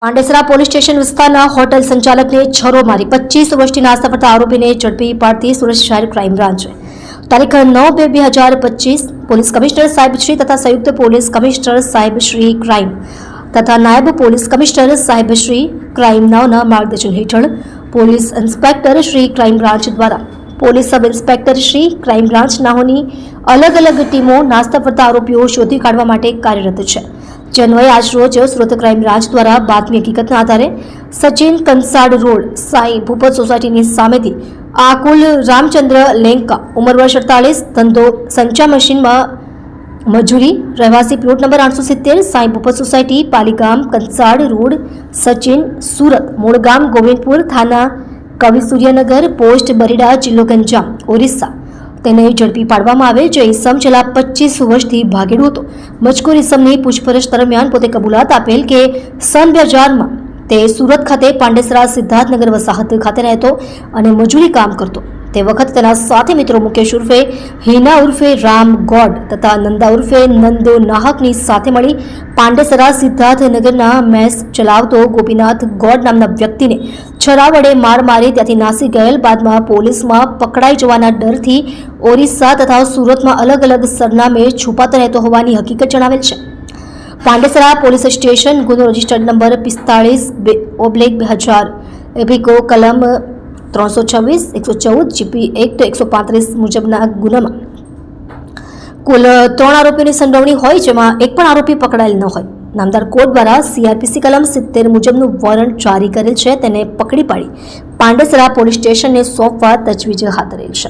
Pandesara police station વિસ્તારના hotel સંચાલકને છરો મારી 25 વર્ષથી નાસ્તા ફરતા આરોપીને ઝડપી પાડતી સુરત શહેર ક્રાઇમ બ્રાન્ચે તારીખ 9/2/2025 પોલીસ કમિશનર સાહેબ શ્રી તથા સંયુક્ત પોલીસ કમિશનર સાહેબ શ્રી ક્રાઇમ તથા નાયબ પોલીસ કમિશનર સાહેબ શ્રી ક્રાઇમ નાઓના માર્ગદર્શન હેઠળ police inspector Shri crime branch દ્વારા police sub inspector Shri crime branch નાઓની અલગ અલગ ટીમો નાસ્તા ફરતા આરોપીઓ શોધી કાઢવા માટે કાર્યરત છે। જનવઈ આજ રોજ સુરત ક્રાઇમ બ્રાન્ચ દ્વારા બાતમી હકીકતના આધારે સચિન કંસાડ રોડ સાઈ ભૂપત સોસાયટીની સામેથી આકુલ રામચંદ્ર લેંકા ઉંમર વર્ષ 48 ધંધો સંચા મશીનમાં મજૂરી રહેવાસી plot number 870 Sai Bhupat society Paligam Kansad road Sachin Surat મૂળ ગામ ગોવિંદપુર થાના કવિ સૂર્યનગર પોસ્ટ બરીડા જિલ્લો ગંજામ ઓરિસ્સા તેને ઝડપી પાડવામાં આવે જે ઇસમ છેલ્લા 25 વર્ષથી ભાગેડું હતો। મજકૂર ઇસમની પૂછપરછ દરમિયાન પોતે કબૂલાત આપેલ કે સન 2000માં તે સુરત ખાતે પાંડેસરા સિદ્ધાર્થનગર વસાહત ખાતે રહેતો અને મજૂરી કામ કરતો। તે વખતે તેના સાથે મિત્રો મુકેશ ઉર્ફે હિના ઉર્ફે રામ ગોડ તથા નંદા ઉર્ફે નંદો નાહકની સાથે મળી પાંડેસરા સિદ્ધાર્થનગરના મેસ ચલાવતો ગોપીનાથ ગોડ નામના વ્યક્તિને છરા વડે માર મારી ત્યાંથી નાસી ગયેલ બાદમાં પોલીસમાં પકડાઈ જવાના ડરથી ઓરિસ્સા તથા સુરતમાં અલગ અલગ સરનામે છુપાતો રહેતો હોવાની હકીકત જણાવેલ છે। પાંડેસરા પોલીસ સ્ટેશન ગુનો રજિસ્ટર્ડ નંબર 45/2000 એપિકો કલમ 326 114 જીપી એક્ટ 135 મુજબના ગુનામાં કુલ 3 આરોપીઓની સંડોવણી હોય જેમાં એક પણ આરોપી પકડાયેલ ન હોય। નામદાર કોર્ટ દ્વારા સીઆરપીસી કલમ 70 મુજબનું વોરંટ જારી કરેલ છે। તેને પકડી પાડી પાંડેસરા પોલીસ સ્ટેશનને સોંપવા તજવીજ હાથ ધરેલ છે।